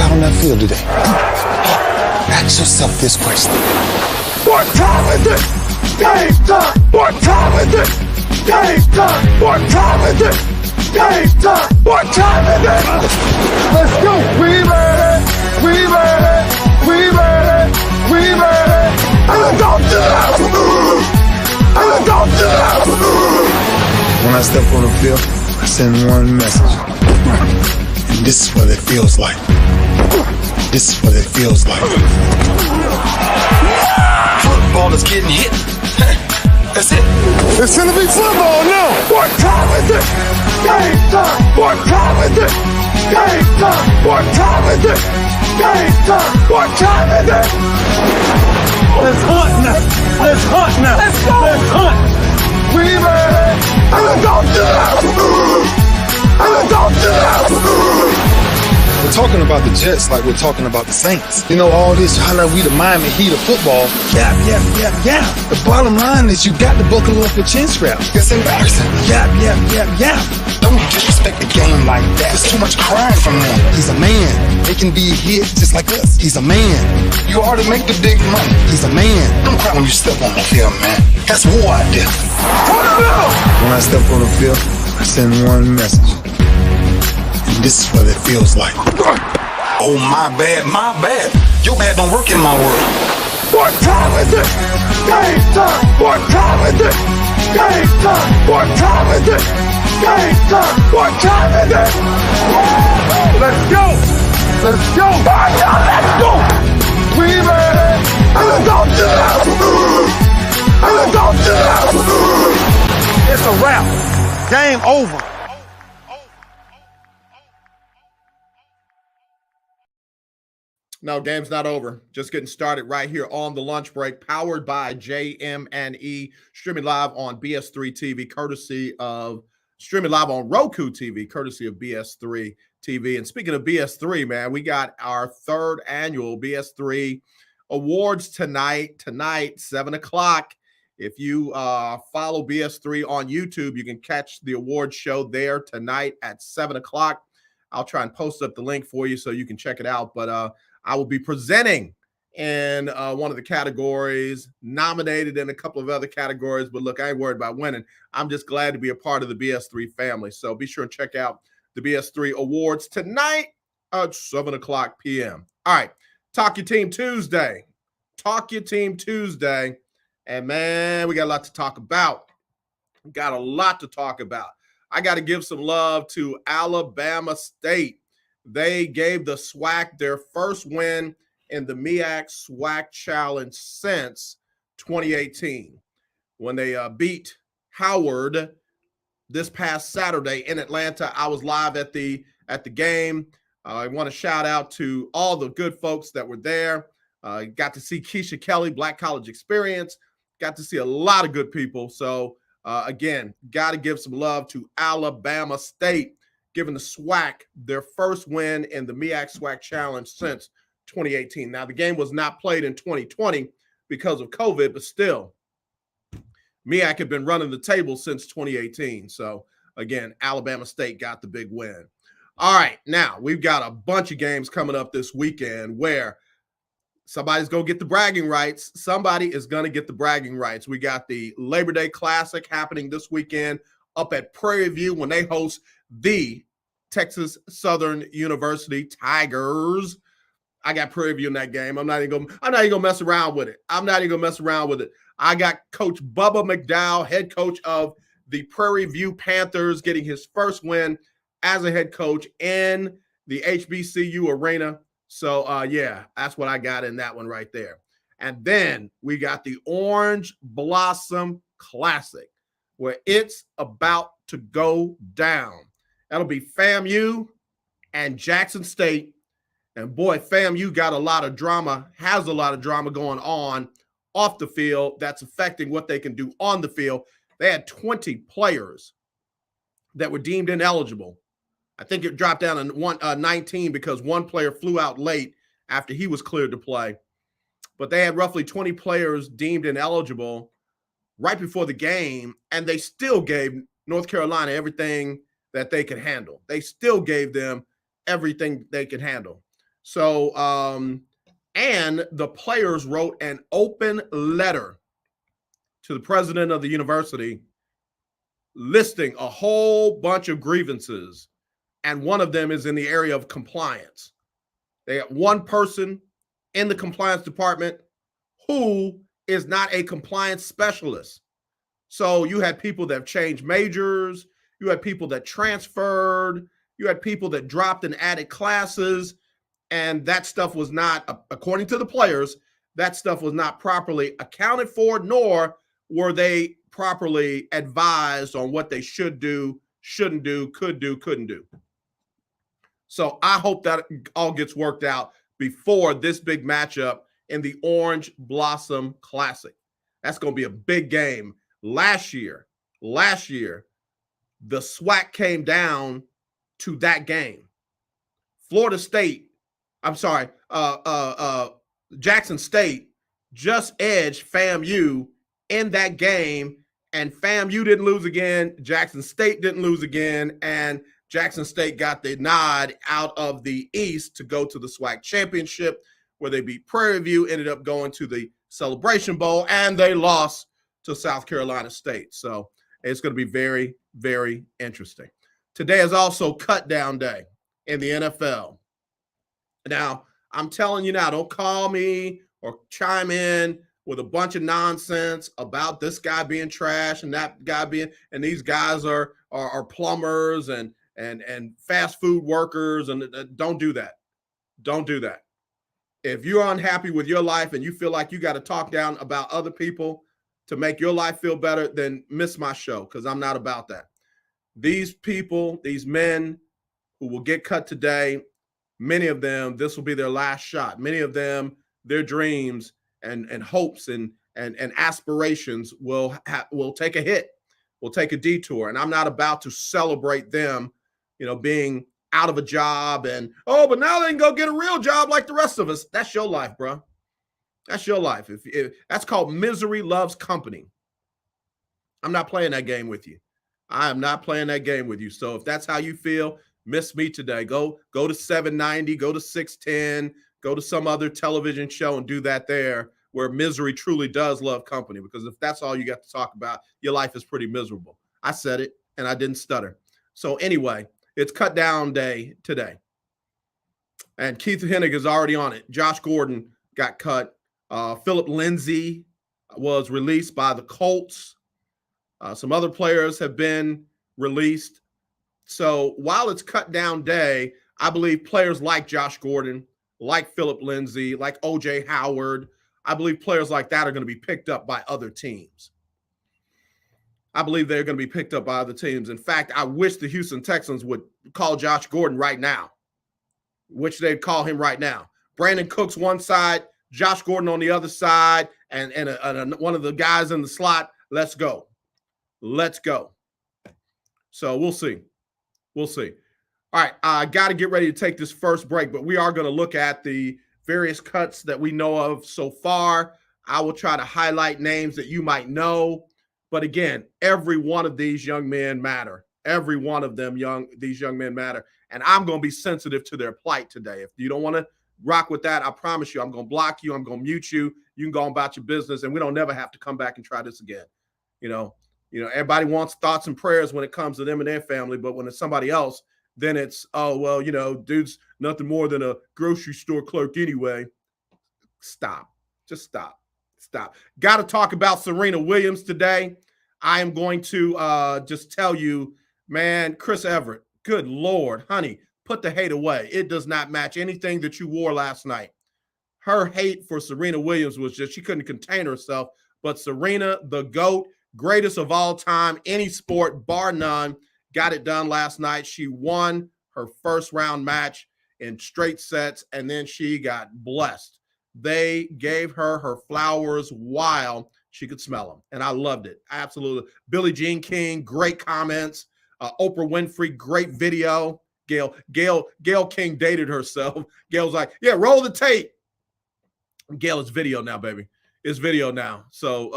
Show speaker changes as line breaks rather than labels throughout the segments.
out on that field today, ask yourself this question.
What time is it? Game time! What time is it? Game time! What time is it? Game time! What time is it? Let's go! We ready! We ready! We ready! We ready! And don't do that! And don't do that!
When I step on the field, I send one message. And this is what it feels like. This is what it feels like. Football is getting hit. That's it.
It's gonna be football now! What time is it? Game time! What time is it? Game time! What time is it? Game time! What time is it? Let's hunt now! Let's hunt now! Let's go! Let's hunt! We ready! And don't do that! And don't do that!
We're talking about the Jets like we're talking about the Saints. You know, all this, how like we the Miami Heat of football. Yeah. The bottom line is you got to buckle up your chin strap. It's embarrassing. Yeah. Don't disrespect the game like that. There's too much crying from him. He's a man. They can be hit just like us. He's a man. You already make the big money. He's a man. Don't cry when you step on the field, man. That's war out there. When I step on the field, I send one message. And this is what it feels like. Oh, my bad. Your bad don't work in my world.
What time is it? Game time! What time is it? Game time! What time is it? Game time! What time is it? Let's go! Let's go! Let's go! We ready! And don't do that! And don't do that! It's a wrap. Game over.
No, game's not over. Just getting started right here on the lunch break, powered by JM&E, streaming live on BS3 TV, courtesy of streaming live on Roku TV, courtesy of BS3 TV. And speaking of BS3, man, we got our third annual BS3 awards tonight, 7 o'clock. If you follow BS3 on YouTube, you can catch the awards show there tonight at 7 o'clock. I'll try and post up the link for you so you can check it out. But I will be presenting in one of the categories, nominated in a couple of other categories. But look, I ain't worried about winning. I'm just glad to be a part of the BS3 family. So be sure and check out the BS3 awards tonight at 7 o'clock p.m. All right, Talk Your Team Tuesday. Talk Your Team Tuesday. And, man, we got a lot to talk about. I got to give some love to Alabama State. They gave the SWAC their first win in the MEAC SWAC Challenge since 2018 when they beat Howard this past Saturday in Atlanta. I was live at the game. I want to shout out to all the good folks that were there. Got to see Keisha Kelly, Black College Experience. Got to see a lot of good people. So, again, got to give some love to Alabama State, giving the SWAC their first win in the MEAC SWAC Challenge since 2018. Now, the game was not played in 2020 because of COVID, but still, MEAC had been running the table since 2018. So, again, Alabama State got the big win. All right, now we've got a bunch of games coming up this weekend where somebody's going to get the bragging rights. Somebody is going to get the bragging rights. We got the Labor Day Classic happening this weekend up at Prairie View when they host the Texas Southern University Tigers. I got Prairie View in that game. I'm not even gonna mess around with it. I got Coach Bubba McDowell, head coach of the Prairie View Panthers, getting his first win as a head coach in the HBCU arena. So, yeah, that's what I got in that one right there. And then we got the Orange Blossom Classic, where it's about to go down. That'll be FAMU and Jackson State. And boy, FAMU got a lot of drama, has a lot of drama going on off the field that's affecting what they can do on the field. They had 20 players that were deemed ineligible. I think it dropped down to 19 because one player flew out late after he was cleared to play. But they had roughly 20 players deemed ineligible right before the game, and they still gave North Carolina everything that they could handle. They still gave them everything they could handle. So, and the players wrote an open letter to the president of the university listing a whole bunch of grievances. And one of them is in the area of compliance. They got one person in the compliance department who is not a compliance specialist. So you had people that have changed majors, you had people that transferred, you had people that dropped and added classes, and that stuff was not, according to the players, that stuff was not properly accounted for, nor were they properly advised on what they should do, shouldn't do, could do, couldn't do. So I hope that all gets worked out before this big matchup in the Orange Blossom Classic. That's going to be a big game. Last year, the SWAC came down to that game. Jackson State just edged FAMU in that game, and FAMU didn't lose again. Jackson State didn't lose again, and Jackson State got the nod out of the East to go to the SWAC championship, where they beat Prairie View, ended up going to the Celebration Bowl, and they lost to South Carolina State. So it's going to be very, very interesting. Today is also cut down day in the NFL. Now, I'm telling you now, don't call me or chime in with a bunch of nonsense about this guy being trash and that guy being, and these guys are plumbers and fast food workers, and don't do that. Don't do that. If you're unhappy with your life and you feel like you got to talk down about other people to make your life feel better, then miss my show, because I'm not about that. These people, these men who will get cut today, many of them, this will be their last shot. Many of them, their dreams and hopes and aspirations will take a hit, will take a detour. And I'm not about to celebrate them, being out of a job and, but now they can go get a real job like the rest of us. That's your life, bro. That's your life. If that's called misery loves company. I'm not playing that game with you. I am not playing that game with you. So if that's how you feel, miss me today. Go to 790, go to 610, go to some other television show and do that there, where misery truly does love company. Because if that's all you got to talk about, your life is pretty miserable. I said it and I didn't stutter. So anyway, it's cut down day today. And Keith Hennig is already on it. Josh Gordon got cut. Philip Lindsay was released by the Colts. Some other players have been released. So while it's cut down day, I believe players like Josh Gordon, like Philip Lindsay, like OJ Howard, I believe players like that are going to be picked up by other teams. I believe they're going to be picked up by other teams. In fact, I wish the Houston Texans would call Josh Gordon right now. Wish they'd call him right now. Brandon Cooks one side, Josh Gordon on the other side, and one of the guys in the slot. Let's go. Let's go. So we'll see. We'll see. All right, I got to get ready to take this first break, but we are going to look at the various cuts that we know of so far. I will try to highlight names that you might know. But again, every one of these young men matter. Every one of them, these young men matter. And I'm going to be sensitive to their plight today. If you don't want to rock with that, I promise you, I'm going to block you. I'm going to mute you. You can go on about your business, and we don't never have to come back and try this again. Everybody wants thoughts and prayers when it comes to them and their family, but when it's somebody else, then it's, dude's nothing more than a grocery store clerk anyway. Stop. Just stop. Got to talk about Serena Williams today. I am going to just tell you, man, Chris Everett, good Lord, honey, put the hate away. It does not match anything that you wore last night. Her hate for Serena Williams was just, she couldn't contain herself. But Serena, the GOAT, greatest of all time, any sport, bar none, got it done last night. She won her first round match in straight sets, and then she got blessed. They gave her flowers while she could smell them, and I loved it. Absolutely. Billie Jean King, great comments. Oprah Winfrey, great video. Gail King dated herself. Gail's like, yeah, roll the tape. Gail, it's video now, baby. It's video now. So,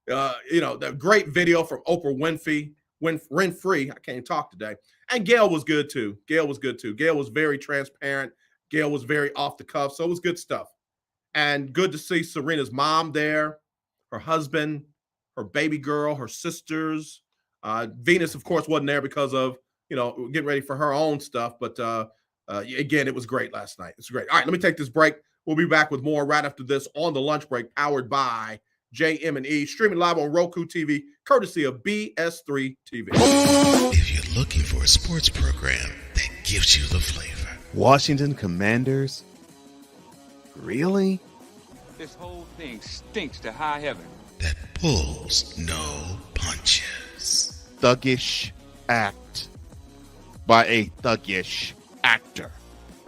the great video from Oprah Winfrey. I can't talk today. And Gail was good too. Gail was very transparent, Gail was very off the cuff, so it was good stuff. And good to see Serena's mom there, her husband, her baby girl, her sisters. Venus, of course, wasn't there because of, getting ready for her own stuff. But again, it was great last night. It's great. All right, let me take this break. We'll be back with more right after this on the lunch break, powered by JM&E, streaming live on Roku TV, courtesy of BS3 TV.
If you're looking for a sports program that gives you the flavor.
Washington Commanders? Really?
This whole thing stinks to high heaven.
That pulls no punches.
Thuggish act by a thuggish actor.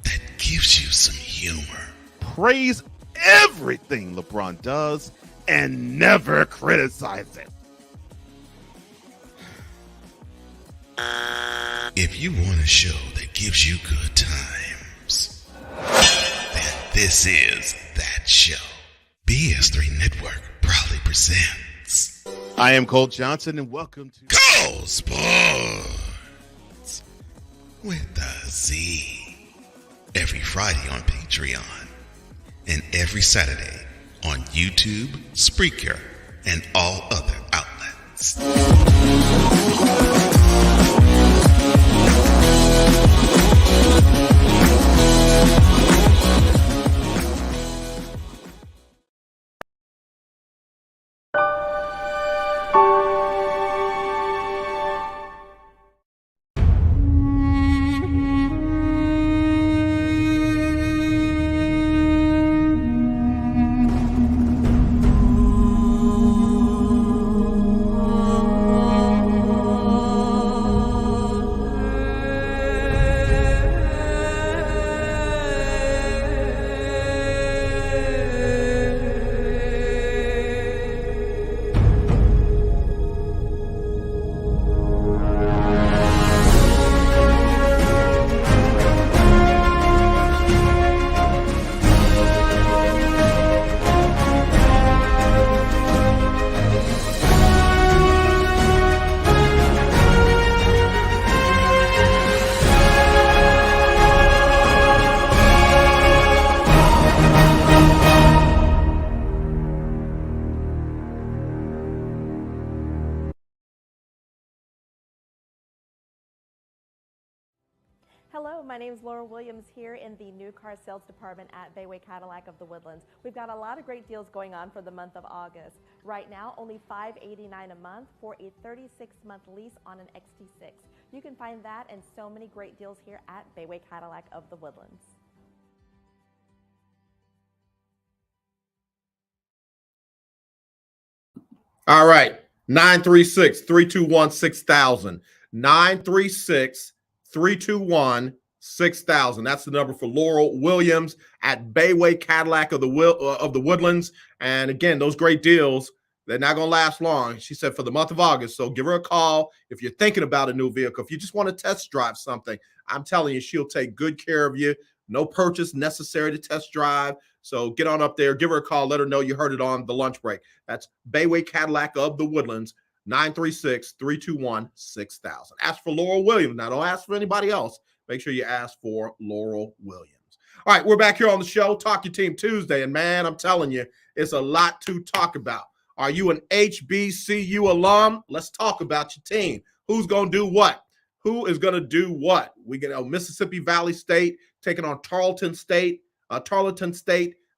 That gives you some humor.
Praise everything LeBron does and never criticize it.
If you want a show that gives you good times, then this is that show. BS3 Network proudly presents.
I am Cole Johnson, and welcome to
Cole Sports with a Z. Every Friday on Patreon and every Saturday on YouTube, Spreaker, and all other outlets.
Hello, my name is Laura Williams here in the new car sales department at Bayway Cadillac of the Woodlands. We've got a lot of great deals going on for the month of August. Right now, only $589 a month for a 36-month lease on an XT6. You can find that and so many great deals here at Bayway Cadillac of the Woodlands.
All right, 936-321-6000. 936-321-6000. That's the number for Laurel Williams at Bayway Cadillac of the Woodlands. And again, those great deals, they're not going to last long. She said for the month of August. So give her a call if you're thinking about a new vehicle. If you just want to test drive something, I'm telling you, she'll take good care of you. No purchase necessary to test drive. So get on up there, give her a call, let her know you heard it on the lunch break. That's Bayway Cadillac of the Woodlands, 936-321-6000. Ask for Laurel Williams. Now, don't ask for anybody else. Make sure you ask for Laurel Williams. All right, we're back here on the show, Talk Your Team Tuesday. And, man, I'm telling you, it's a lot to talk about. Are you an HBCU alum? Let's talk about your team. Who's going to do what? Who is going to do what? We get Mississippi Valley State taking on Tarleton State.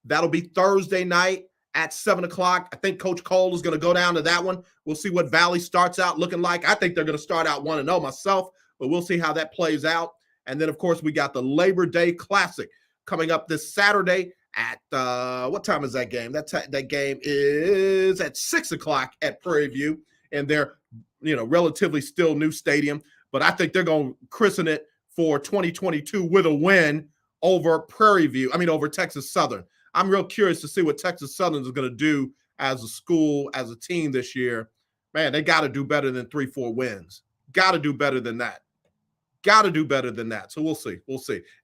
That'll be Thursday night at 7 o'clock. I think Coach Cole is going to go down to that one. We'll see what Valley starts out looking like. I think they're going to start out 1-0 myself, but we'll see how that plays out. And then, of course, we got the Labor Day Classic coming up this Saturday at what time is that game? That game is at 6 o'clock at Prairie View, and they're relatively still new stadium. But I think they're going to christen it for 2022 with a win over over Texas Southern. I'm real curious to see what Texas Southern is going to do as a school, as a team this year. Man, they got to do better than 3-4 wins. Got to do better than that. So we'll see.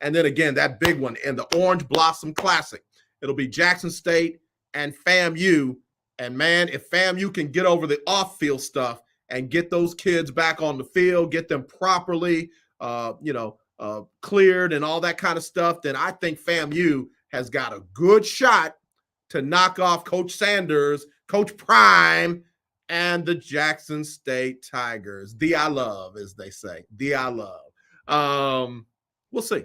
And then again, that big one in the Orange Blossom Classic. It'll be Jackson State and FAMU. And man, if FAMU can get over the off-field stuff and get those kids back on the field, get them properly, cleared and all that kind of stuff, then I think FAMU has got a good shot to knock off Coach Sanders, Coach Prime, and the Jackson State Tigers. The I love, as they say. The I love. We'll see.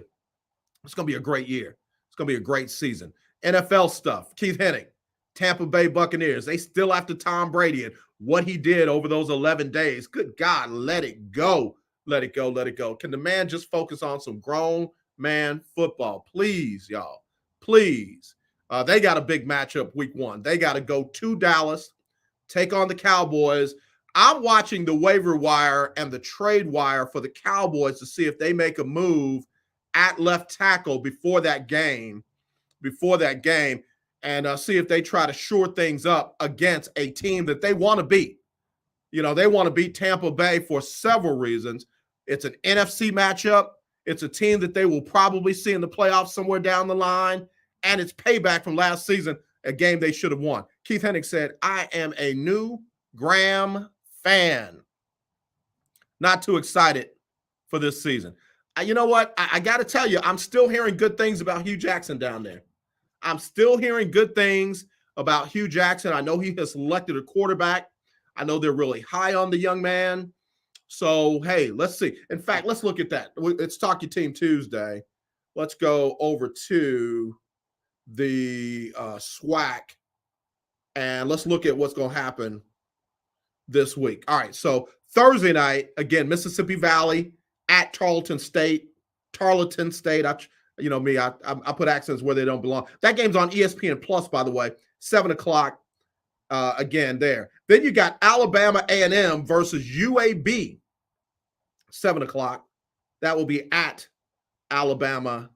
It's going to be a great year. It's going to be a great season. NFL stuff. Keith Hennig, Tampa Bay Buccaneers. They still after Tom Brady and what he did over those 11 days. Good God, let it go. Let it go. Let it go. Can the man just focus on some grown man football? Please, y'all. Please. They got a big matchup week 1. They got to go to Dallas, take on the Cowboys. I'm watching the waiver wire and the trade wire for the Cowboys to see if they make a move at left tackle before that game, and see if they try to shore things up against a team that they want to beat. You know, they want to beat Tampa Bay for several reasons. It's an NFC matchup. It's a team that they will probably see in the playoffs somewhere down the line, and it's payback from last season, a game they should have won. Keith Hennig said, I am a new Graham fan. Not too excited for this season. You know what? I got to tell you, I'm still hearing good things about Hugh Jackson down there. I'm still hearing good things about Hugh Jackson. I know he has selected a quarterback. I know they're really high on the young man. So, hey, let's see. In fact, let's look at that. It's Talk Your Team Tuesday. Let's go over to the SWAC, and let's look at what's going to happen this week. All right, so Thursday night, again, Mississippi Valley at Tarleton State. You know me, I put accents where they don't belong. That game's on ESPN Plus, by the way, 7 o'clock again there. Then you got Alabama A&M versus UAB, 7 o'clock. That will be at Alabama,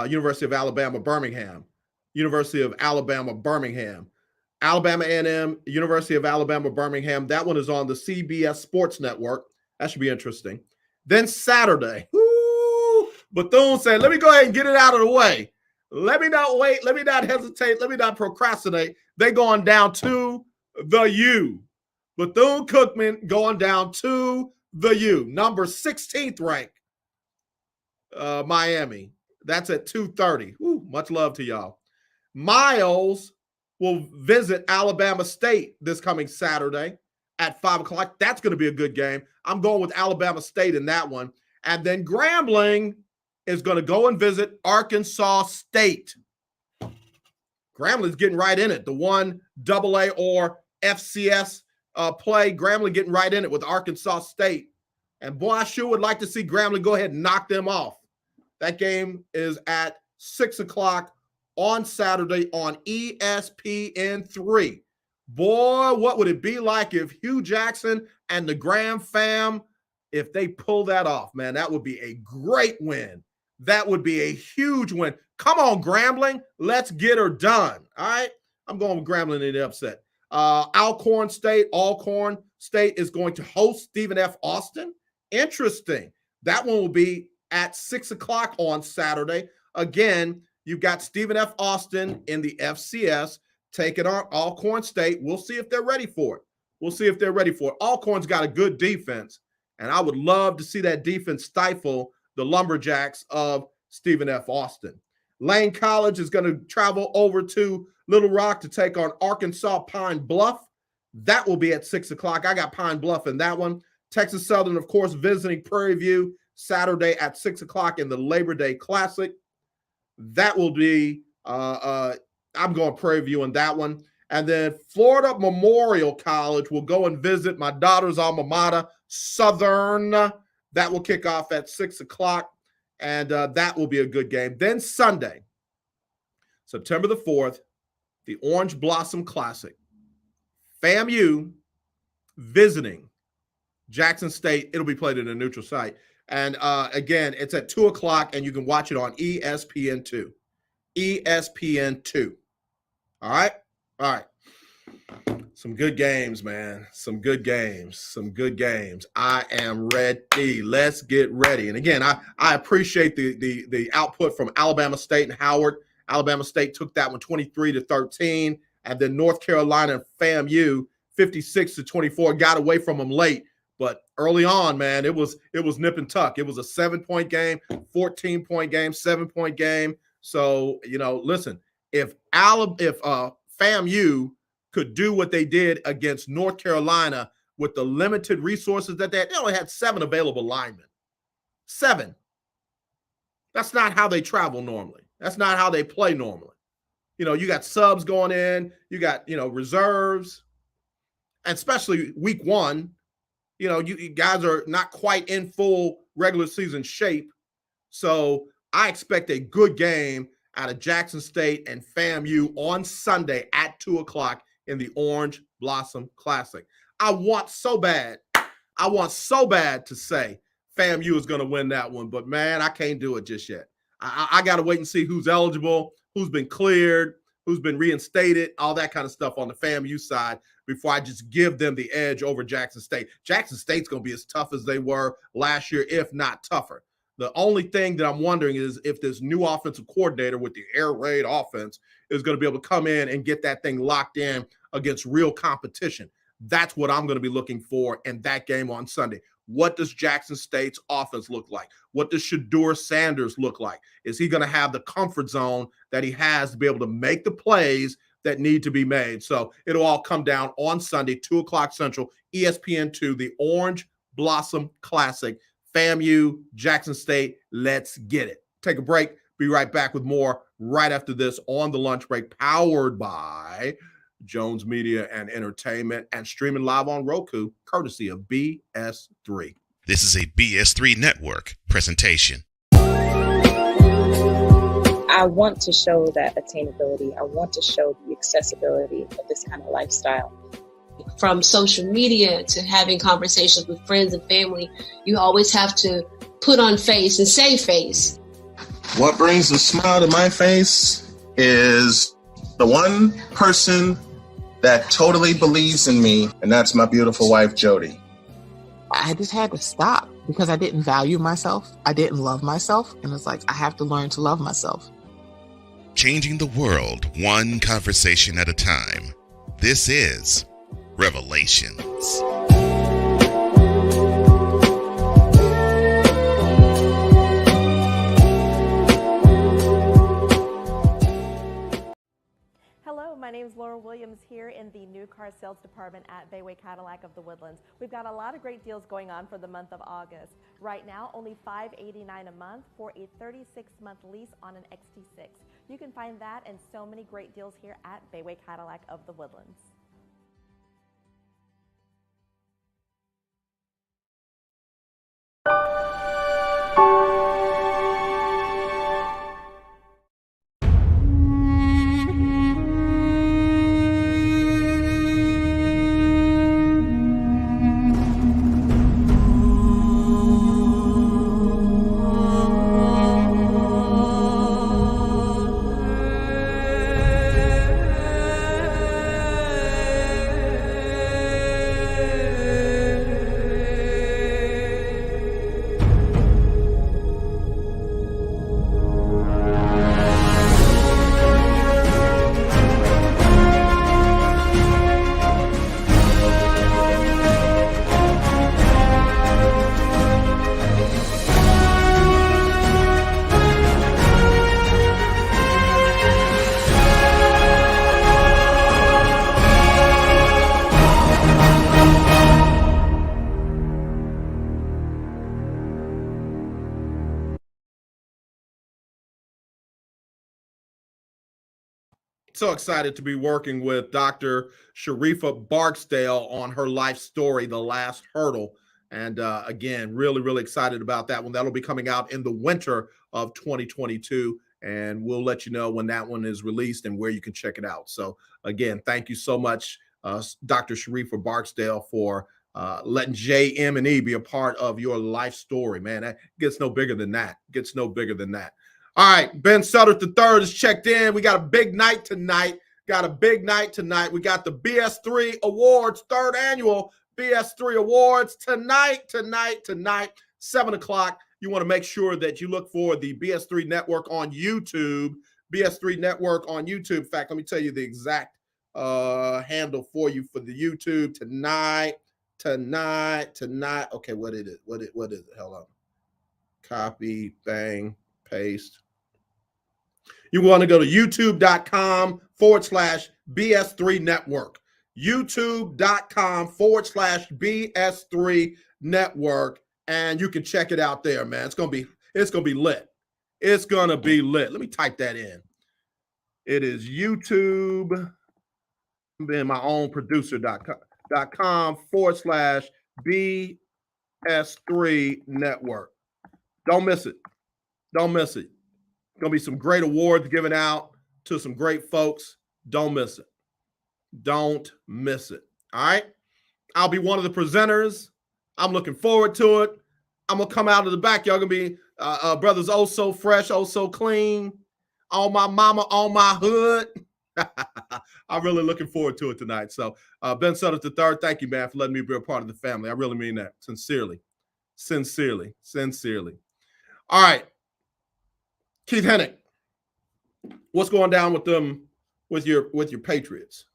University of Alabama, Birmingham. University of Alabama, Birmingham. Alabama A&M, University of Alabama, Birmingham. That one is on the CBS Sports Network. That should be interesting. Then Saturday, Bethune said, let me go ahead and get it out of the way. Let me not wait. Let me not hesitate. Let me not procrastinate. They going down to the U. Bethune-Cookman going down to the U. Number 16th ranked Miami. That's at 2:30. Much love to y'all. Miles will visit Alabama State this coming Saturday at 5 o'clock. That's going to be a good game. I'm going with Alabama State in that one. And then Grambling is going to go and visit Arkansas State. Grambling's getting right in it. The one AA or FCS play, Grambling getting right in it with Arkansas State. And boy, I sure would like to see Grambling go ahead and knock them off. That game is at 6 o'clock on Saturday on ESPN3. Boy, what would it be like if Hugh Jackson and the Graham fam, if they pull that off, man, that would be a great win. That would be a huge win. Come on, Grambling. Let's get her done. All right? I'm going with Grambling in the upset. Alcorn State is going to host Stephen F. Austin. Interesting. That one will be at 6 o'clock on Saturday. Again, you've got Stephen F. Austin in the FCS taking on Alcorn State. We'll see if they're ready for it. Alcorn's got a good defense, and I would love to see that defense stifle the Lumberjacks of Stephen F. Austin. Lane College is going to travel over to Little Rock to take on Arkansas Pine Bluff. That will be at 6 o'clock. I got Pine Bluff in that one. Texas Southern, of course, visiting Prairie View Saturday at 6 o'clock in the Labor Day Classic. That will be, I'm going Prairie View in that one. And then Florida Memorial College will go and visit my daughter's alma mater, Southern. That will kick off at 6 o'clock, and that will be a good game. Then Sunday, September the 4th, the Orange Blossom Classic. FAMU visiting Jackson State. It'll be played in a neutral site. And again, it's at 2 o'clock, and you can watch it on ESPN2. ESPN2. All right? All right. Some good games, man. Some good games. I am ready. Let's get ready. And again, I appreciate the output from Alabama State and Howard. Alabama State took that one 23-13. And then North Carolina and FAMU 56-24. Got away from them late. But early on, man, it was nip and tuck. It was a 7-point game, 14-point game, 7-point game. So, listen, if FAMU could do what they did against North Carolina with the limited resources that they only had 7 available linemen. 7. That's not how they travel normally. That's not how they play normally. You got subs going in, you got, reserves, and especially week 1, you guys are not quite in full regular season shape. So I expect a good game out of Jackson State and FAMU on Sunday at 2:00 in the Orange Blossom Classic. I want so bad to say FAMU is going to win that one, but man, I can't do it just yet. I got to wait and see who's eligible, who's been cleared, who's been reinstated, all that kind of stuff on the FAMU side before I just give them the edge over Jackson State. Jackson State's going to be as tough as they were last year, if not tougher. The only thing that I'm wondering is if this new offensive coordinator with the air raid offense is going to be able to come in and get that thing locked in against real competition. That's what I'm going to be looking for in that game on Sunday. What does Jackson State's offense look like? What does Shedeur Sanders look like? Is he going to have the comfort zone that he has to be able to make the plays that need to be made? So it'll all come down on Sunday, 2:00 Central, ESPN2, the Orange Blossom Classic. FAMU, Jackson State, let's get it. Take a break. Be right back with more right after this on the lunch break, powered by Jones Media and Entertainment, and streaming live on Roku, courtesy of BS3.
This is a BS3 Network presentation.
I want to show that attainability. I want to show the accessibility of this kind of lifestyle.
From social media to having conversations with friends and family, you always have to put on face and say face.
What brings a smile to my face is the one person that totally believes in me, and that's my beautiful wife, Jody.
I just had to stop because I didn't value myself. I didn't love myself. And it's like, I have to learn to love myself.
Changing the world one conversation at a time. This is Revelations.
Hello, my name is Laura Williams here in the new car sales department at Bayway Cadillac of the Woodlands. We've got a lot of great deals going on for the month of August. Right now, only $589 a month for a 36-month lease on an XT6. You can find that and so many great deals here at Bayway Cadillac of the Woodlands.
So excited to be working with Dr. Sharifa Barksdale on her life story, The Last Hurdle. And again, really, really excited about that one. That'll be coming out in the winter of 2022. And we'll let you know when that one is released and where you can check it out. So again, thank you so much, Dr. Sharifa Barksdale, for letting JM&E be a part of your life story, man. That gets no bigger than that. Gets no bigger than that. All right, Ben Sutter III is checked in. We got a big night tonight. We got the BS3 Awards, 3rd annual BS3 Awards tonight, 7 o'clock. You want to make sure that you look for the BS3 Network on YouTube. BS3 Network on YouTube. In fact, let me tell you the exact handle for you for the YouTube tonight. tonight. Okay, what is it? What is it? Hold on. Copy, bang, paste. You want to go to youtube.com/BS3 Network. youtube.com/BS3 Network. And you can check it out there, man. It's gonna be lit. It's gonna be lit. Let me type that in. It is YouTube. I'm being my own producer.com/BS3 Network. Don't miss it. Don't miss it. Gonna be some great awards given out to some great folks. Don't miss it. Don't miss it. All right. I'll be one of the presenters. I'm looking forward to it. I'm gonna come out of the back. Y'all gonna be brothers oh so fresh, oh so clean. On my mama, on my hood. I'm really looking forward to it tonight. So Ben Sutter III, thank you, man, for letting me be a part of the family. I really mean that. Sincerely. All right. Keith Hennick, what's going down with them with your Patriots?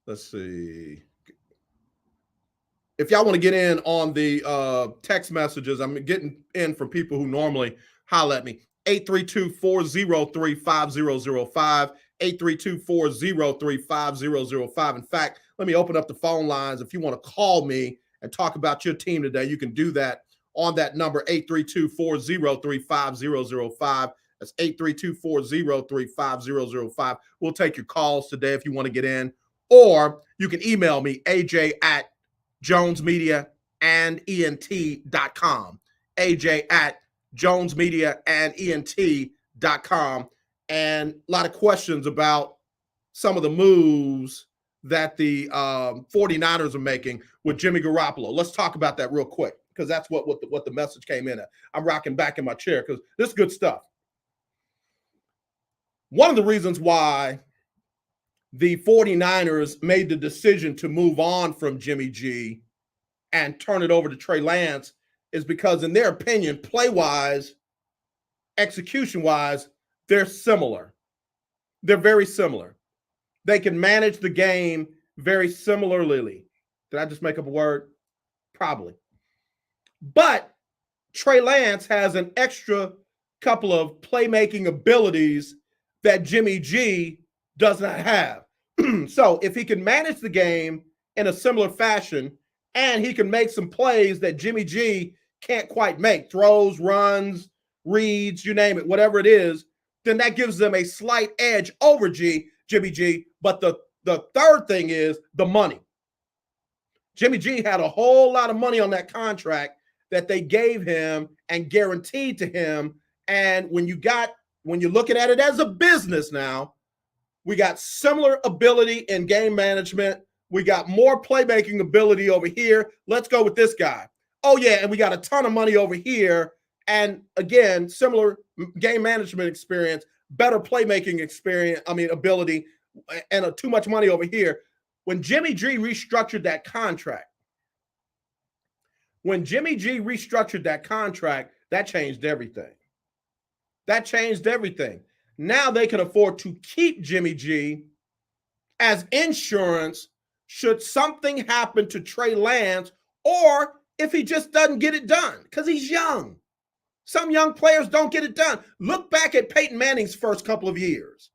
Let's see. If y'all want to get in on the text messages, I'm getting in from people who normally holler at me. 832-403-5005, 832-403-5005. In fact, let me open up the phone lines. If you want to call me and talk about your team today, you can do that on that number, 832-403-5005. That's 832-403-5005. We'll take your calls today if you want to get in. Or you can email me, aj@jonesmediaandent.com, aj@jonesmediaandent.com. And a lot of questions about some of the moves that the 49ers are making with Jimmy Garoppolo. Let's talk about that real quick, because that's what the message came in at. I'm rocking back in my chair because this is good stuff. One of the reasons why the 49ers made the decision to move on from Jimmy G and turn it over to Trey Lance is because, in their opinion, play-wise, execution-wise, they're similar. They're very similar. They can manage the game very similarly. Did I just make up a word? Probably. But Trey Lance has an extra couple of playmaking abilities that Jimmy G does not have. So if he can manage the game in a similar fashion, and he can make some plays that Jimmy G can't quite make, throws, runs, reads, you name it, whatever it is, then that gives them a slight edge over Jimmy G. But the third thing is the money. Jimmy G had a whole lot of money on that contract that they gave him and guaranteed to him. And when you're looking at it as a business now, we got similar ability in game management. We got more playmaking ability over here. Let's go with this guy. Oh, yeah, and we got a ton of money over here. And again, similar game management experience, better playmaking ability, and too much money over here. When Jimmy G restructured that contract, that changed everything. That changed everything. Now they can afford to keep Jimmy G as insurance should something happen to Trey Lance, or if he just doesn't get it done, because he's young. Some young players don't get it done. Look back at Peyton Manning's first couple of years.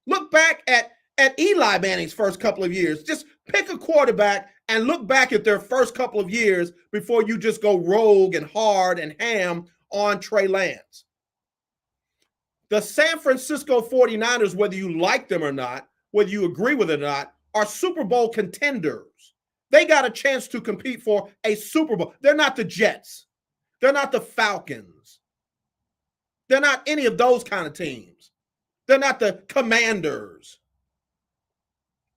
Look back at Eli Manning's first couple of years. Just pick a quarterback and look back at their first couple of years before you just go rogue and hard and ham on Trey Lance. The San Francisco 49ers, whether you like them or not, whether you agree with it or not, are Super Bowl contenders. They got a chance to compete for a Super Bowl. They're not the Jets. They're not the Falcons. They're not any of those kind of teams. They're not the Commanders.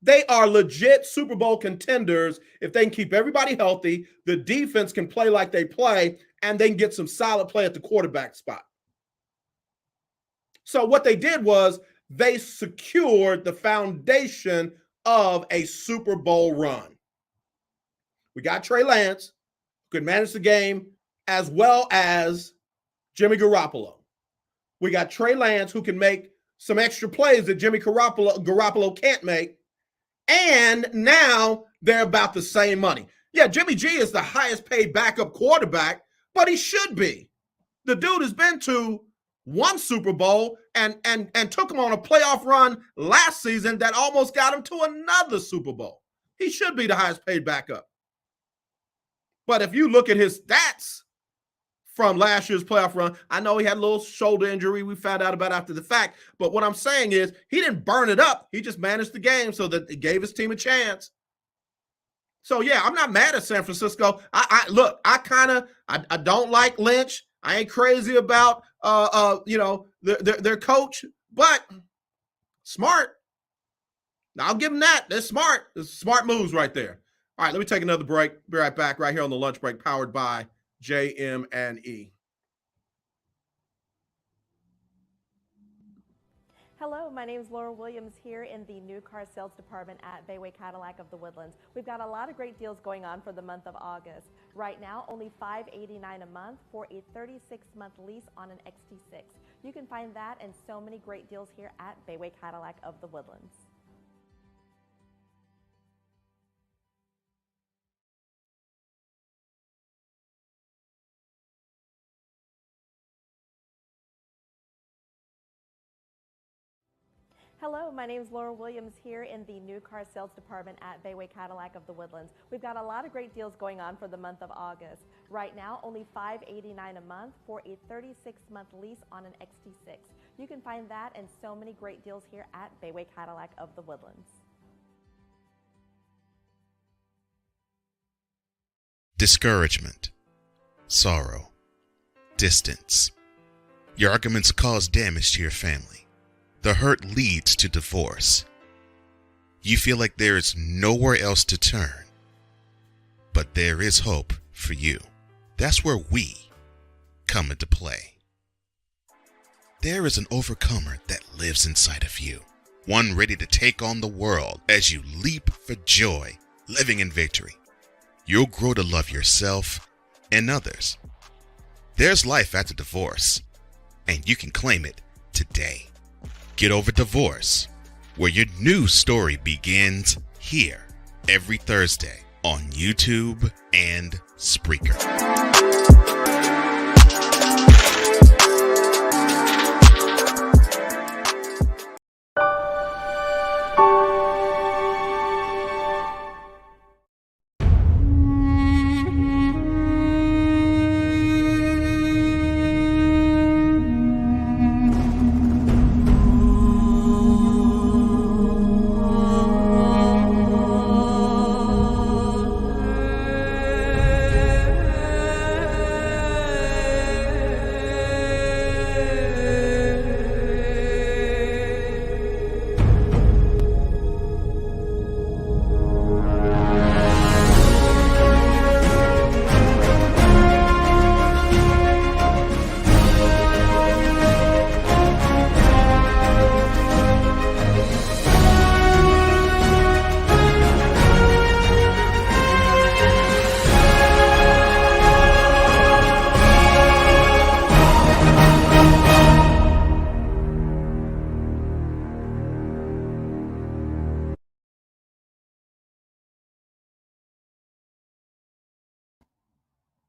They are legit Super Bowl contenders if they can keep everybody healthy, the defense can play like they play, and they can get some solid play at the quarterback spot. So what they did was they secured the foundation of a Super Bowl run. We got Trey Lance, who could manage the game, as well as Jimmy Garoppolo. We got Trey Lance, who can make some extra plays that Jimmy Garoppolo can't make. and now they're about the same money. Yeah, Jimmy G is the highest paid backup quarterback, but he should be. The dude has been to one Super Bowl and took him on a playoff run last season that almost got him to another Super Bowl. He should be the highest paid backup. But if you look at his stats from last year's playoff run, I know he had a little shoulder injury we found out about after the fact, but what I'm saying is he didn't burn it up. He just managed the game so that it gave his team a chance. So, yeah, I'm not mad at San Francisco. I don't like Lynch. I ain't crazy about, their coach, but smart. I'll give them that. They're smart. There's smart moves right there. All right, let me take another break. Be right back right here on the lunch break, powered by JM&E.
Hello, my name is Laura Williams here in the new car sales department at Bayway Cadillac of the Woodlands. We've got a lot of great deals going on for the month of August. Right now, only $589 a month for a 36-month lease on an XT6. You can find that and so many great deals here at Bayway Cadillac of the Woodlands. Hello, my name is Laura Williams here in the new car sales department at Bayway Cadillac of the Woodlands. We've got a lot of great deals going on for the month of August. Right now, only $589 a month for a 36-month lease on an XT6. You can find that and so many great deals here at Bayway Cadillac of the Woodlands.
Discouragement, sorrow, distance. Your arguments cause damage to your family. The hurt leads to divorce. You feel like there is nowhere else to turn. But there is hope for you. That's where we come into play. There is an overcomer that lives inside of you. One ready to take on the world as you leap for joy, living in victory. You'll grow to love yourself and others. There's life after divorce, and you can claim it today. Get Over Divorce, where your new story begins here every Thursday on YouTube and Spreaker.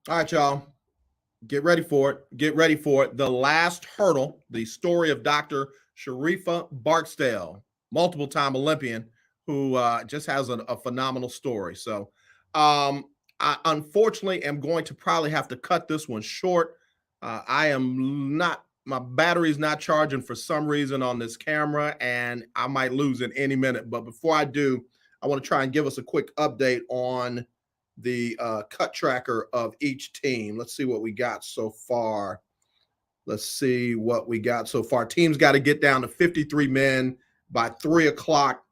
All right, y'all. Get ready for it. Get ready for it. The Last Hurdle, the story of Dr. Sharifa Barksdale, multiple-time Olympian, who just has a phenomenal story. So I unfortunately am going to probably have to cut this one short. My battery's not charging for some reason on this camera, and I might lose it any minute. But before I do, I want to try and give us a quick update on the cut tracker of each team. Let's see what we got so far. Teams got to get down to 53 men by 3 o'clock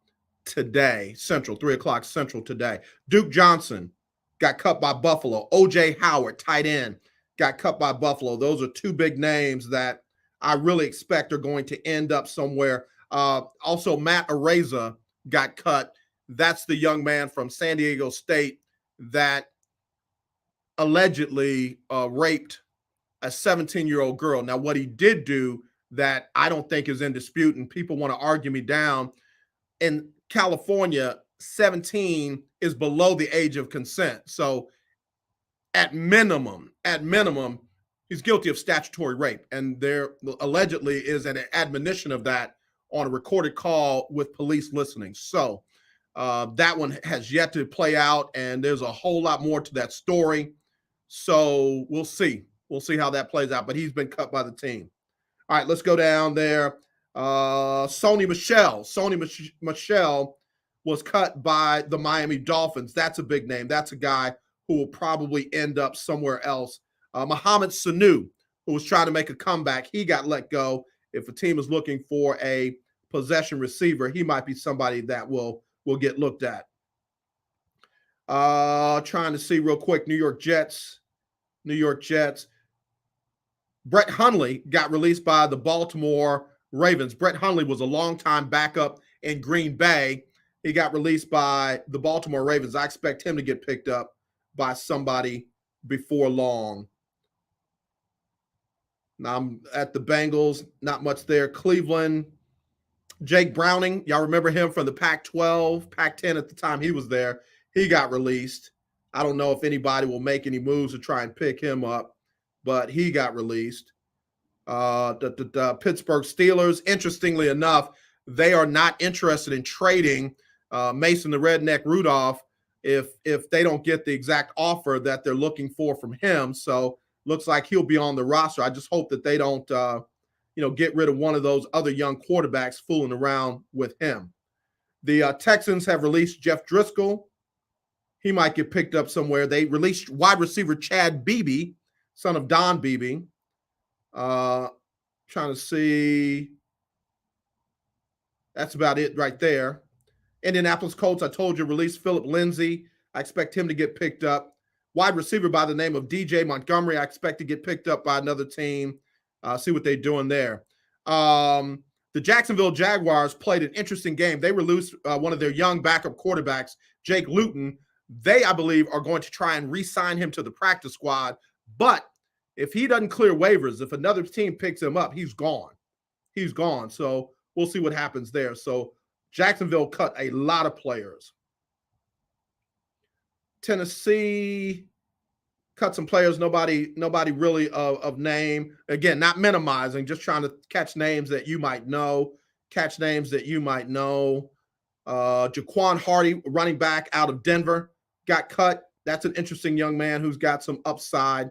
today, Central, 3 o'clock Central today. Duke Johnson got cut by Buffalo. O.J. Howard, tight end, got cut by Buffalo. Those are two big names that I really expect are going to end up somewhere. Also, Matt Araiza got cut. That's the young man from San Diego State that allegedly raped a 17-year-old girl. Now, what he did do that I don't think is in dispute, and people want to argue me down, in California, 17 is below the age of consent. So at minimum, he's guilty of statutory rape. And there allegedly is an admonition of that on a recorded call with police listening. So that one has yet to play out, and there's a whole lot more to that story. So we'll see. We'll see how that plays out. But he's been cut by the team. All right, let's go down there. Sony Michel was cut by the Miami Dolphins. That's a big name. That's a guy who will probably end up somewhere else. Mohamed Sanu, who was trying to make a comeback, he got let go. If a team is looking for a possession receiver, he might be somebody that will get looked at. Trying to see real quick, New York Jets. Brett Hundley got released by the Baltimore Ravens. Brett Hundley was a longtime backup in Green Bay. He got released by the Baltimore Ravens. I expect him to get picked up by somebody before long. Now I'm at the Bengals, not much there. Cleveland, Jake Browning, y'all remember him from the Pac-12, Pac-10 at the time he was there. He got released. I don't know if anybody will make any moves to try and pick him up, but he got released. The Pittsburgh Steelers, interestingly enough, they are not interested in trading Mason the Redneck Rudolph if they don't get the exact offer that they're looking for from him. So looks like he'll be on the roster. I just hope that they don't get rid of one of those other young quarterbacks fooling around with him. The Texans have released Jeff Driscoll. He might get picked up somewhere. They released wide receiver Chad Beebe, son of Don Beebe. Trying to see. That's about it right there. Indianapolis Colts, I told you, released Philip Lindsay. I expect him to get picked up. Wide receiver by the name of DJ Montgomery, I expect to get picked up by another team. See what they're doing there. The Jacksonville Jaguars played an interesting game. They released one of their young backup quarterbacks, Jake Luton. They, I believe, are going to try and re-sign him to the practice squad. But if he doesn't clear waivers, if another team picks him up, he's gone. He's gone. So we'll see what happens there. So Jacksonville cut a lot of players. Tennessee cut some players. Nobody really of name. Again, not minimizing, just trying to catch names that you might know. Jaquan Hardy, running back out of Denver, got cut. That's an interesting young man who's got some upside.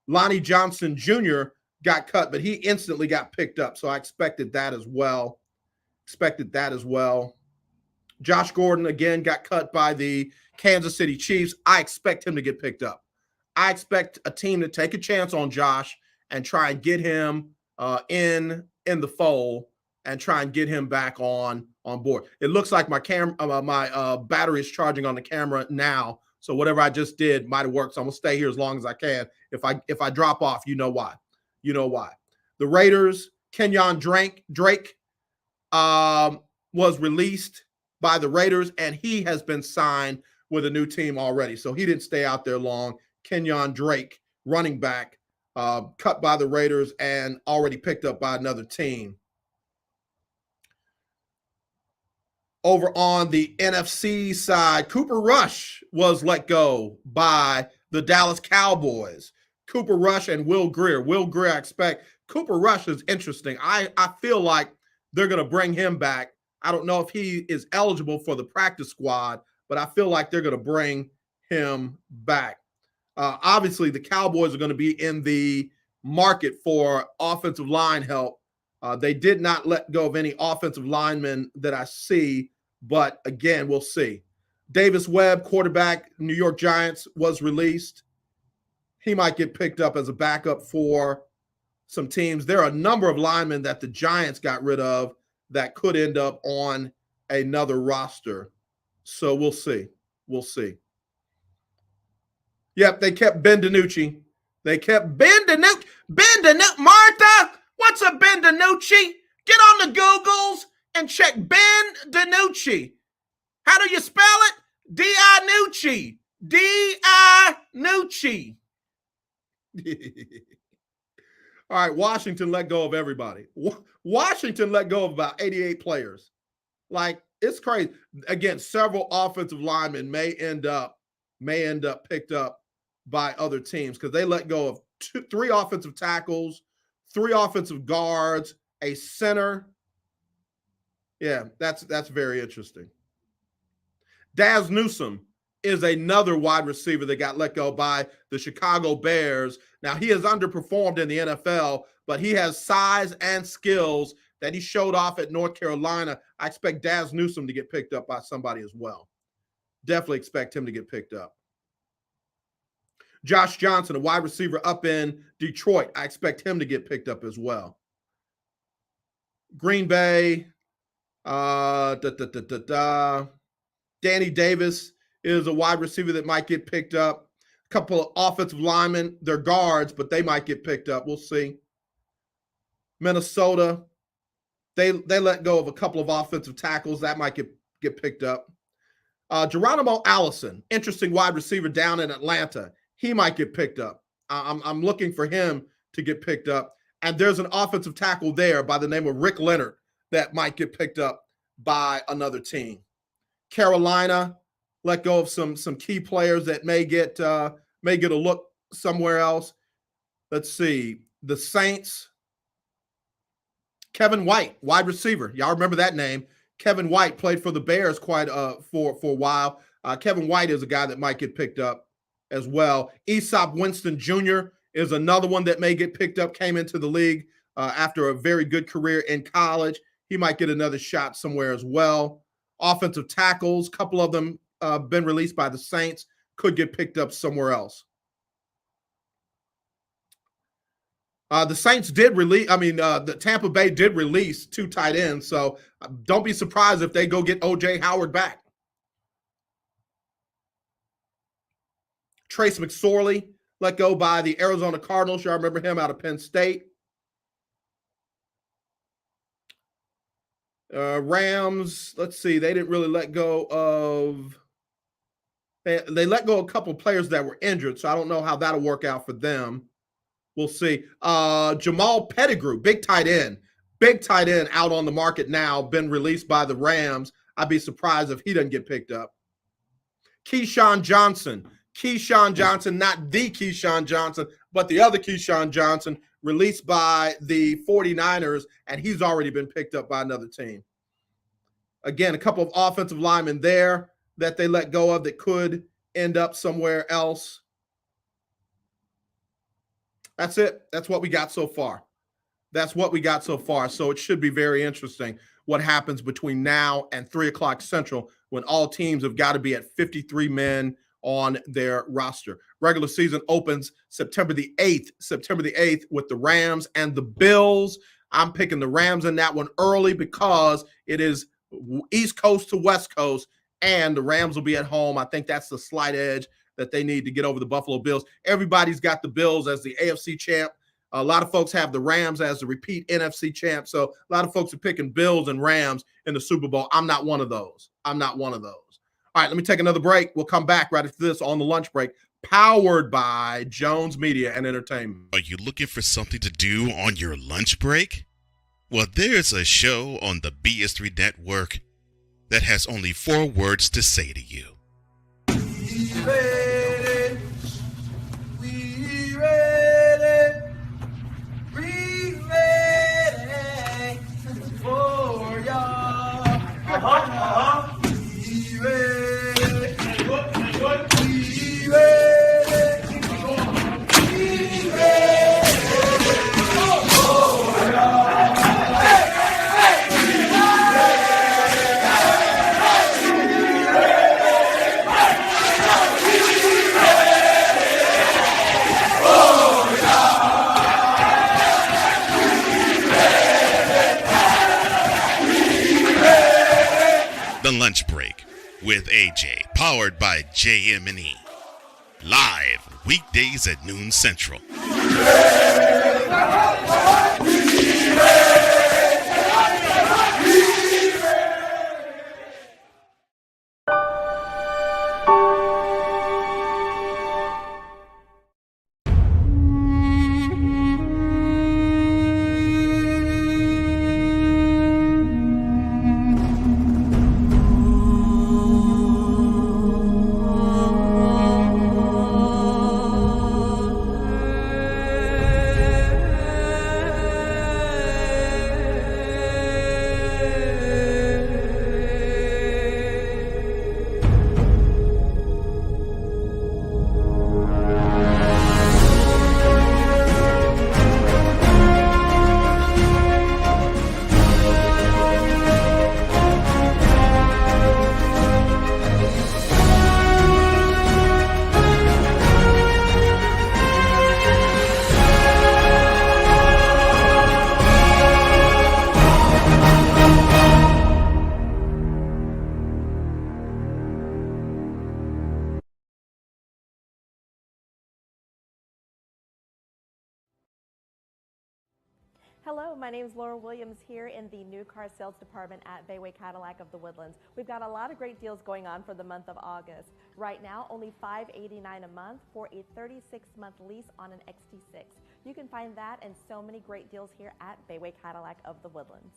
Lonnie Johnson Jr. got cut, but he instantly got picked up. So I expected that as well. Josh Gordon, again, got cut by the Kansas City Chiefs. I expect him to get picked up. I expect a team to take a chance on Josh and try and get him in the fold and try and get him back on board. It looks like my battery is charging on the camera now. So whatever I just did might have worked. So I'm gonna stay here as long as I can. If I drop off, you know why. The Raiders, Kenyon Drake was released by the Raiders, and he has been signed with a new team already. So he didn't stay out there long. Kenyon Drake, running back, cut by the Raiders and already picked up by another team. Over on the NFC side, Cooper Rush was let go by the Dallas Cowboys. Cooper Rush and Will Grier. Will Grier, I expect. Cooper Rush is interesting. I feel like they're going to bring him back. I don't know if he is eligible for the practice squad, but I feel like they're going to bring him back. Obviously, the Cowboys are going to be in the market for offensive line help. They did not let go of any offensive linemen that I see, but again, we'll see. Davis Webb, quarterback, New York Giants, was released. He might get picked up as a backup for some teams. There are a number of linemen that the Giants got rid of that could end up on another roster. So we'll see. Yep, they kept Ben DiNucci. Martha, what's a Ben DiNucci? Get on the Googles and check Ben DiNucci. How do you spell it? D-I-Nucci. D-I-Nucci. All right, Washington let go of everybody. Washington let go of about 88 players. Like, It's crazy. Again, several offensive linemen may end up picked up by other teams because they let go of three offensive tackles, 3 offensive guards, a center. Yeah, that's very interesting. Daz Newsome is another wide receiver that got let go by the Chicago Bears. Now, he has underperformed in the NFL, but he has size and skills that he showed off at North Carolina. I expect Daz Newsome to get picked up by somebody as well. Definitely expect him to get picked up. Josh Johnson, a wide receiver up in Detroit. I expect him to get picked up as well. Green Bay, Danny Davis is a wide receiver that might get picked up. A couple of offensive linemen, they're guards, but they might get picked up. We'll see. Minnesota, they let go of a couple of offensive tackles. That might get picked up. Geronimo Allison, interesting wide receiver down in Atlanta. He might get picked up. I'm looking for him to get picked up. And there's an offensive tackle there by the name of Rick Leonard that might get picked up by another team. Carolina let go of some key players that may get a look somewhere else. Let's see. The Saints, Kevin White, wide receiver. Y'all remember that name. Kevin White played for the Bears quite for a while. Kevin White is a guy that might get picked up as well. Aesop Winston Jr. is another one that may get picked up, came into the league after a very good career in college. He might get another shot somewhere as well. Offensive tackles, a couple of them been released by the Saints, could get picked up somewhere else. The Saints did release, the Tampa Bay did release 2 tight ends, so don't be surprised if they go get O.J. Howard back. Trace McSorley let go by the Arizona Cardinals. Y'all remember him out of Penn State. Rams, let's see, they didn't really let go of they let go of a couple of players that were injured, so I don't know how that'll work out for them. We'll see. Jamal Pettigrew, big tight end out on the market now, been released by the Rams. I'd be surprised if he doesn't get picked up. Keyshawn Johnson, not the Keyshawn Johnson, but the other Keyshawn Johnson, released by the 49ers, and he's already been picked up by another team. Again, a couple of offensive linemen there that they let go of that could end up somewhere else. That's it. That's what we got so far. So it should be very interesting what happens between now and 3 o'clock Central when all teams have got to be at 53 men on their roster. Regular season opens September the 8th with the Rams and the Bills. I'm picking the Rams in that one early because it is East Coast to West Coast, and the Rams will be at home. I think that's the slight edge that they need to get over the Buffalo Bills. Everybody's got the Bills as the AFC champ. A lot of folks have the Rams as the repeat NFC champ. So a lot of folks are picking Bills and Rams in the Super Bowl. I'm not one of those. All right, let me take another break. We'll come back right after this on the lunch break, powered by Jones Media and Entertainment.
Are you looking for something to do on your lunch break? Well, there's a show on the BS3 network that has only 4 words to say to you.
We ready. We ready. We ready for y'all. We ready. We ready. We ready for y'all.
The Lunch Break with AJ, powered by JM&E. Live weekdays at noon Central.
Hello, my name is Laura Williams here in the new car sales department at Bayway Cadillac of the Woodlands. We've got a lot of great deals going on for the month of August. Right now, only $589 a month for a 36-month lease on an XT6. You can find that and so many great deals here at Bayway Cadillac of the Woodlands.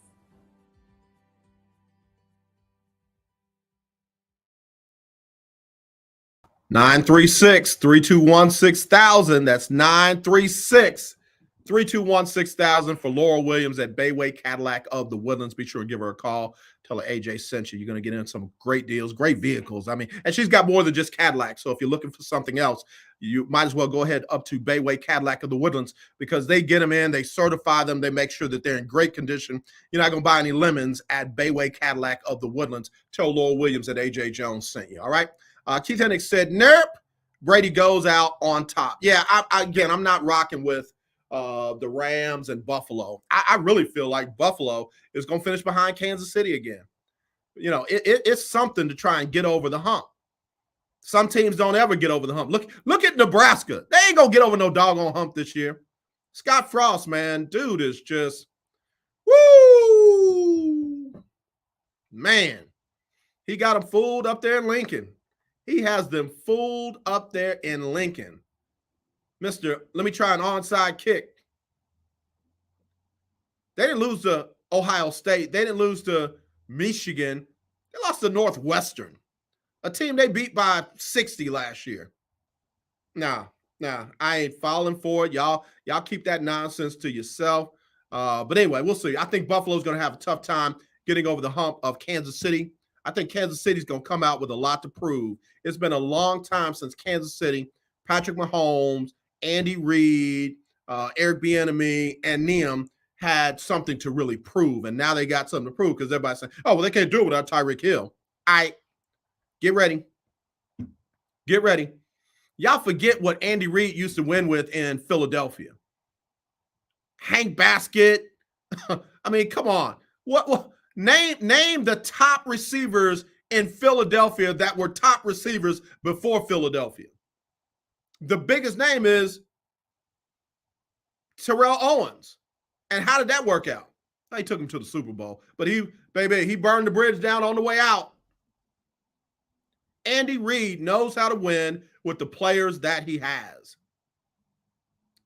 Nine 321-6000. That's 936-321-6000 for Laura Williams at Bayway Cadillac of the Woodlands. Be sure to give her a call. Tell her AJ sent you. You're going to get in some great deals, great vehicles. I mean, and she's got more than just Cadillac. So if you're looking for something else, you might as well go ahead up to Bayway Cadillac of the Woodlands because they get them in, they certify them, they make sure that they're in great condition. You're not going to buy any lemons at Bayway Cadillac of the Woodlands. Tell Laura Williams that AJ Jones sent you. All right. Keith Hennig said, nope, Brady goes out on top. Yeah, I'm not rocking with the Rams and Buffalo. I really feel like Buffalo is going to finish behind Kansas City again. You know, it's something to try and get over the hump. Some teams don't ever get over the hump. Look at Nebraska. They ain't going to get over no doggone hump this year. Scott Frost, man, dude is just, woo! Man, he got them fooled up there in Lincoln. He has them fooled up there in Lincoln. Let me try an onside kick. They didn't lose to Ohio State. They didn't lose to Michigan. They lost to Northwestern, a team they beat by 60 last year. Nah, I ain't falling for it. Y'all keep that nonsense to yourself. But anyway, we'll see. I think Buffalo's going to have a tough time getting over the hump of Kansas City. I think Kansas City's going to come out with a lot to prove. It's been a long time since Kansas City, Patrick Mahomes, Andy Reid, Eric Bieniemy, and Neum had something to really prove. And now they got something to prove because everybody's saying, oh, well, they can't do it without Tyreek Hill. Get ready. Get ready. Y'all forget what Andy Reid used to win with in Philadelphia. Hank Basket. I mean, come on. What Name the top receivers in Philadelphia that were top receivers before Philadelphia. The biggest name is Terrell Owens. And how did that work out? He took him to the Super Bowl, but he burned the bridge down on the way out. Andy Reid knows how to win with the players that he has.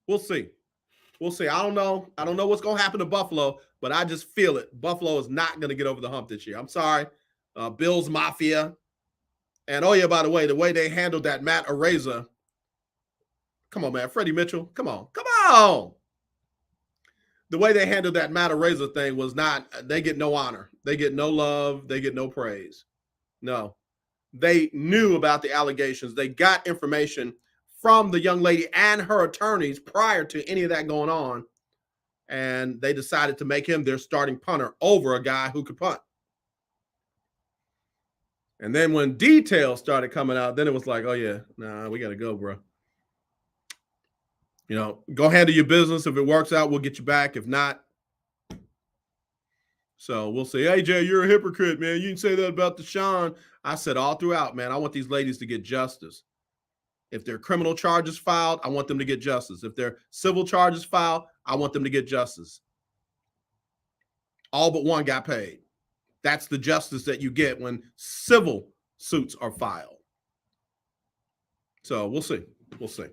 We'll see. We'll see. I don't know what's going to happen to Buffalo, but I just feel it. Buffalo is not going to get over the hump this year. I'm sorry. Bills Mafia. And, oh, yeah, by the way they handled that Matt Araiza. Come on, man. Freddie Mitchell. Come on. The way they handled that Matt Araiza thing was not – they get no honor. They get no love. They get no praise. No. They knew about the allegations. They got information from the young lady and her attorneys prior to any of that going on. And they decided to make him their starting punter over a guy who could punt. And then when details started coming out, then it was like, oh, yeah, nah, we got to go, bro. You know, go handle your business. If it works out, we'll get you back. If not, so we'll say, hey, Jay, you're a hypocrite, man. You didn't say that about Deshaun. I said all throughout, man, I want these ladies to get justice. If there are criminal charges filed, I want them to get justice. If there are civil charges filed, I want them to get justice. All but one got paid. That's the justice that you get when civil suits are filed. So we'll see. We'll see.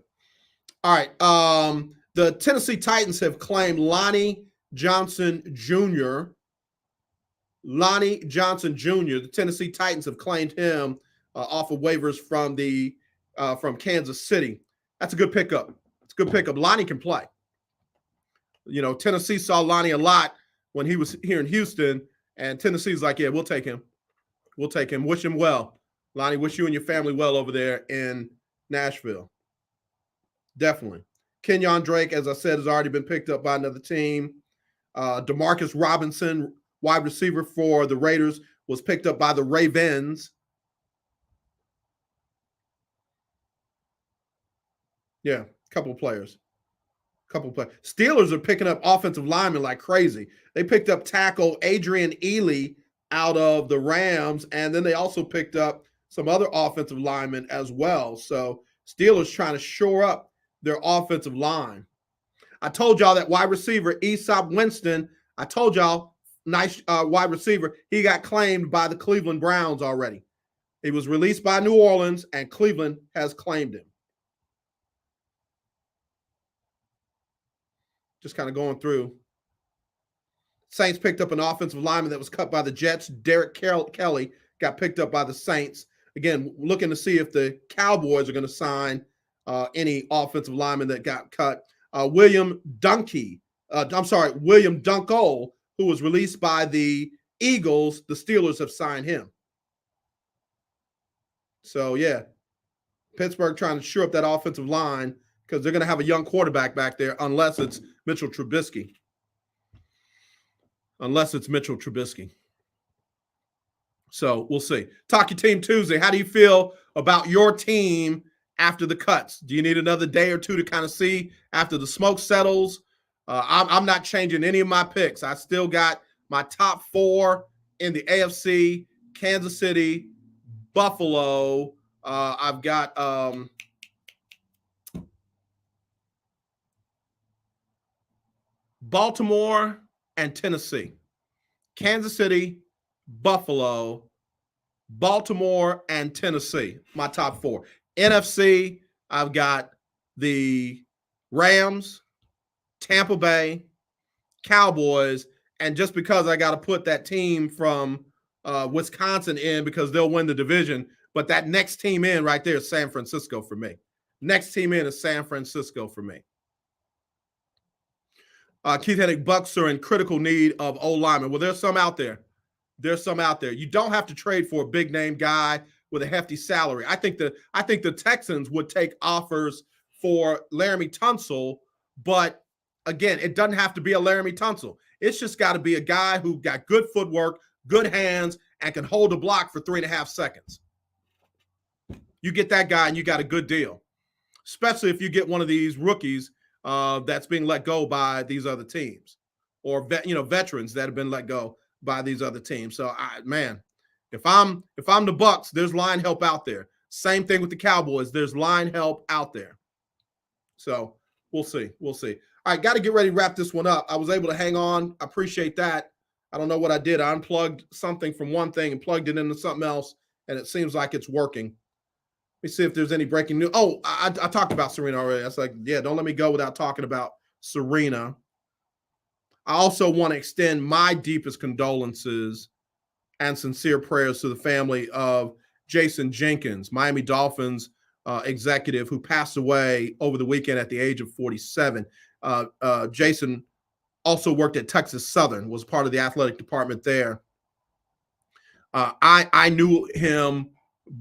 All right. The Tennessee Titans have claimed Lonnie Johnson Jr. The Tennessee Titans have claimed him off of waivers from Kansas City. That's a good pickup. It's a good pickup. Lonnie can play. You know, Tennessee saw Lonnie a lot when he was here in Houston, and Tennessee's like, yeah, we'll take him. We'll take him. Wish him well. Lonnie, wish you and your family well over there in Nashville. Definitely. Kenyon Drake, as I said, has already been picked up by another team. Demarcus Robinson, wide receiver for the Raiders, was picked up by the Ravens. Yeah, couple of players. Steelers are picking up offensive linemen like crazy. They picked up tackle Adrian Ely out of the Rams, and then they also picked up some other offensive linemen as well. So Steelers trying to shore up their offensive line. I told y'all that wide receiver, Aesop Winston, I told y'all, nice wide receiver, he got claimed by the Cleveland Browns already. He was released by New Orleans, and Cleveland has claimed him. Just kind of going through. Saints picked up an offensive lineman that was cut by the Jets. Derek Kelly got picked up by the Saints. Again, looking to see if the Cowboys are going to sign any offensive lineman that got cut. William Dunkel, who was released by the Eagles. The Steelers have signed him. So, yeah, Pittsburgh trying to shore up that offensive line because they're going to have a young quarterback back there unless it's Mitchell Trubisky. So we'll see. Talk your team Tuesday. How do you feel about your team after the cuts? Do you need another day or two to kind of see after the smoke settles? I'm not changing any of my picks. I still got my top 4 in the AFC: Kansas City, Buffalo. I've got Baltimore and Tennessee. Kansas City, Buffalo, Baltimore, and Tennessee. My top 4. NFC, I've got the Rams, Tampa Bay, Cowboys, and just because I got to put that team from Wisconsin in because they'll win the division, but that next team in right there is San Francisco for me. Next team in is San Francisco for me. Keith Hennig, Bucks are in critical need of O-linemen. Well, there's some out there. You don't have to trade for a big name guy with a hefty salary. I think the Texans would take offers for Laramie Tunsil, but again, it doesn't have to be a Laramie Tunsil. It's just got to be a guy who got good footwork, good hands, and can hold a block for 3.5 seconds. You get that guy and you got a good deal, especially if you get one of these rookies that's being let go by these other teams, or veterans that have been let go by these other teams. So, if I'm the Bucks, there's line help out there. Same thing with the Cowboys. There's line help out there. So we'll see. All right, got to get ready to wrap this one up. I was able to hang on. I appreciate that. I don't know what I did. I unplugged something from one thing and plugged it into something else, and it seems like it's working. Let me see if there's any breaking news. Oh, I talked about Serena already. I was like, yeah, don't let me go without talking about Serena. I also want to extend my deepest condolences and sincere prayers to the family of Jason Jenkins, Miami Dolphins executive who passed away over the weekend at the age of 47. Jason also worked at Texas Southern, was part of the athletic department there. I knew him,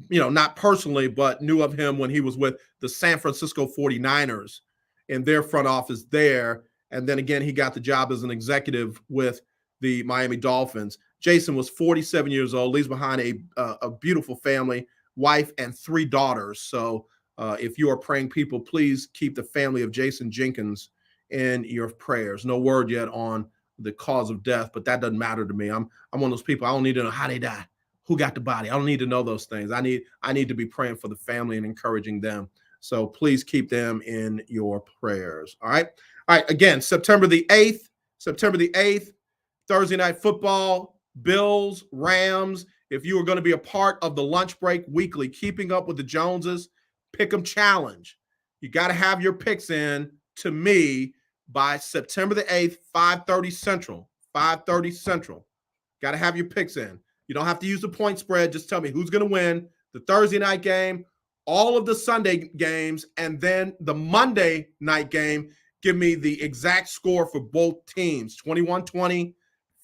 not personally, but knew of him when he was with the San Francisco 49ers in their front office there. And then again, he got the job as an executive with the Miami Dolphins. Jason was 47 years old, leaves behind a beautiful family, wife, and 3 daughters. So if you are praying people, please keep the family of Jason Jenkins in your prayers. No word yet on the cause of death, but that doesn't matter to me. I'm one of those people. I don't need to know how they died, who got the body. I don't need to know those things. I need to be praying for the family and encouraging them. So please keep them in your prayers. All right. Again, September the 8th, Thursday night football, Bills, Rams. If you are going to be a part of the lunch break weekly, keeping up with the Joneses, pick 'em challenge. You got to have your picks in to me by September the 8th, 5:30 Central. 5:30 Central. Got to have your picks in. You don't have to use the point spread. Just tell me who's going to win the Thursday night game, all of the Sunday games, and then the Monday night game. Give me the exact score for both teams: 21-20,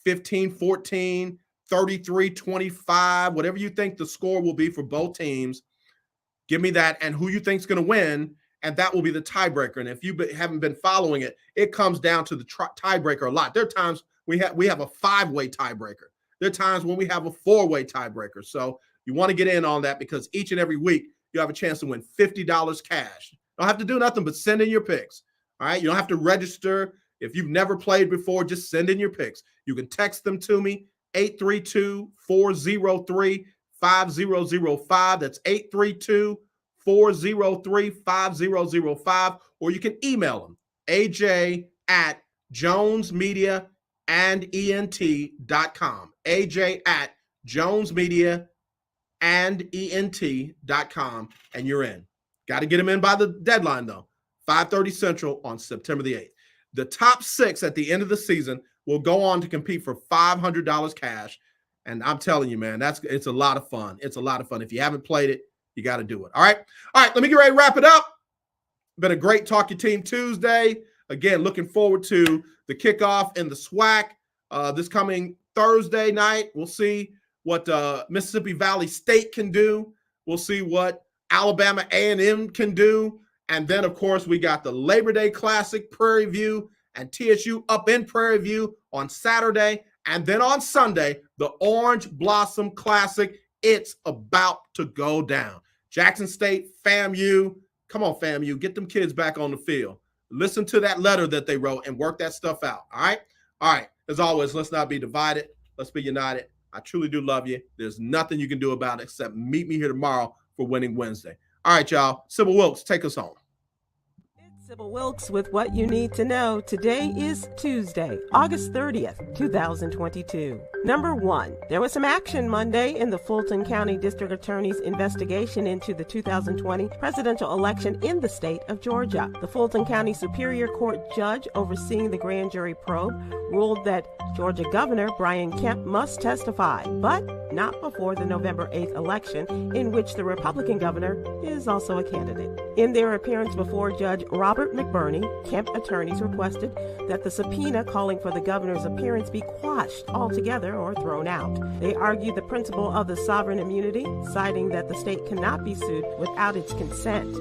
15-14, 33-25, whatever you think the score will be for both teams. Give me that and who you think is going to win, and that will be the tiebreaker. And if you haven't been following it, it comes down to the tiebreaker a lot. There are times we have a 5-way tiebreaker. There are times when we have a 4-way tiebreaker. So you want to get in on that because each and every week you have a chance to win $50 cash. You don't have to do nothing but send in your picks. All right. You don't have to register. If you've never played before, just send in your picks. You can text them to me, 832-403-5005. That's 832-403-5005. Or you can email them, AJ@jonesmediaandent.com. AJ@jonesmediaandent.com, and you're in. Got to get them in by the deadline, though. 5:30 Central on September the 8th. The top 6 at the end of the season will go on to compete for $500 cash. And I'm telling you, man, it's a lot of fun. It's a lot of fun. If you haven't played it, you got to do it. All right. Let me get ready to wrap it up. Been a great Talk Your Team Tuesday. Again, looking forward to the kickoff in the SWAC this coming Thursday night. We'll see what Mississippi Valley State can do. We'll see what Alabama A&M can do. And then, of course, we got the Labor Day Classic, Prairie View, and TSU up in Prairie View on Saturday. And then on Sunday, the Orange Blossom Classic. It's about to go down. Jackson State, FAMU. Come on, FAMU. Get them kids back on the field. Listen to that letter that they wrote and work that stuff out. All right? All right. As always, let's not be divided. Let's be united. I truly do love you. There's nothing you can do about it except meet me here tomorrow for Winning Wednesday. All right, y'all. Sybil Wilkes, take us home.
Sybil Wilkes with what you need to know. Today is Tuesday, August 30th, 2022. Number 1, there was some action Monday in the Fulton County District Attorney's investigation into the 2020 presidential election in the state of Georgia. The Fulton County Superior Court judge overseeing the grand jury probe ruled that Georgia Governor Brian Kemp must testify, but not before the November 8th election, in which the Republican governor is also a candidate. In their appearance before Judge Robert McBurney, Kemp attorneys requested that the subpoena calling for the governor's appearance be quashed altogether or thrown out. They argued the principle of the sovereign immunity, citing that the state cannot be sued without its consent.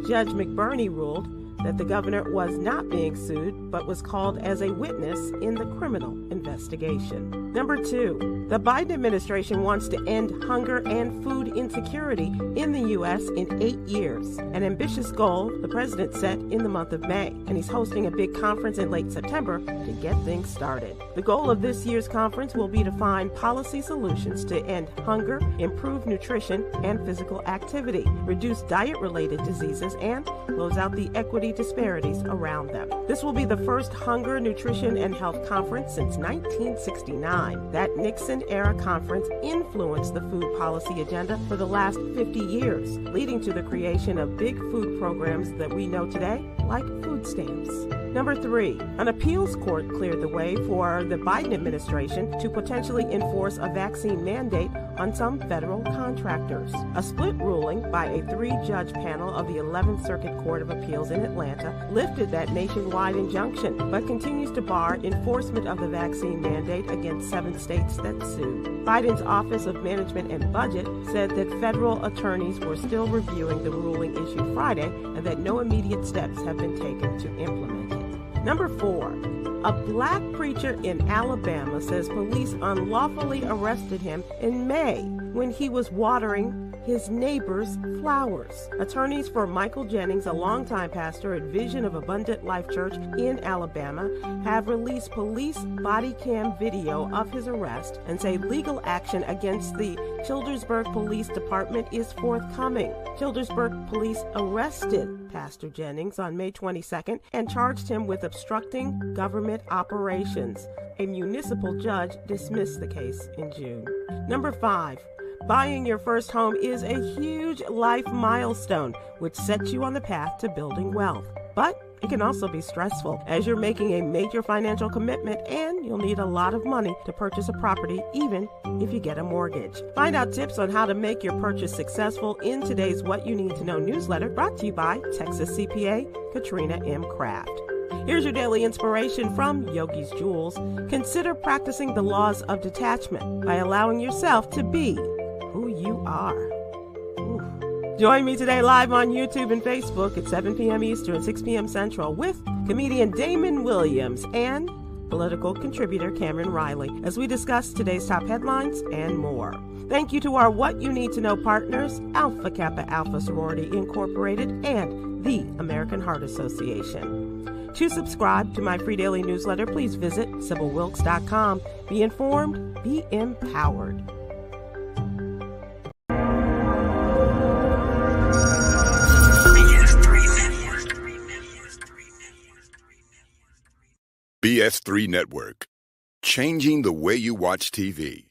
Judge McBurney ruled that the governor was not being sued, but was called as a witness in the criminal investigation. Number 2, the Biden administration wants to end hunger and food insecurity in the U.S. in 8 years, an ambitious goal the president set in the month of May, and he's hosting a big conference in late September to get things started. The goal of this year's conference will be to find policy solutions to end hunger, improve nutrition and physical activity, reduce diet-related diseases, and close out the equity disparities around them. This will be the first hunger, nutrition, and health conference since 1969. That Nixon-era conference influenced the food policy agenda for the last 50 years, leading to the creation of big food programs that we know today, like food stamps. Number 3, an appeals court cleared the way for the Biden administration to potentially enforce a vaccine mandate on some federal contractors. A split ruling by a 3-judge panel of the 11th Circuit Court of Appeals in Atlanta lifted that nationwide injunction, but continues to bar enforcement of the vaccine mandate against 7 states that sued. Biden's Office of Management and Budget said that federal attorneys were still reviewing the ruling issued Friday and that no immediate steps have been taken to implement it. Number 4, a black preacher in Alabama says police unlawfully arrested him in May when he was watering his neighbor's flowers. Attorneys for Michael Jennings, a longtime pastor at Vision of Abundant Life Church in Alabama, have released police body cam video of his arrest and say legal action against the Childersburg Police Department is forthcoming. Childersburg police arrested Pastor Jennings on May 22nd and charged him with obstructing government operations. A municipal judge dismissed the case in June. Number 5. Buying your first home is a huge life milestone, which sets you on the path to building wealth. But it can also be stressful, as you're making a major financial commitment and you'll need a lot of money to purchase a property, even if you get a mortgage. Find out tips on how to make your purchase successful in today's What You Need to Know newsletter, brought to you by Texas CPA Katrina M. Kraft. Here's your daily inspiration from Yogi's Jewels. Consider practicing the laws of detachment by allowing yourself to be who you are. Ooh. Join me today live on YouTube and Facebook at 7 p.m. Eastern, 6 p.m. Central with comedian Damon Williams and political contributor Cameron Riley as we discuss today's top headlines and more. Thank you to our What You Need to Know partners, Alpha Kappa Alpha Sorority Incorporated and the American Heart Association. To subscribe to my free daily newsletter, please visit SybilWilkes.com. Be informed, be empowered.
BS3 Network. Changing the way you watch TV.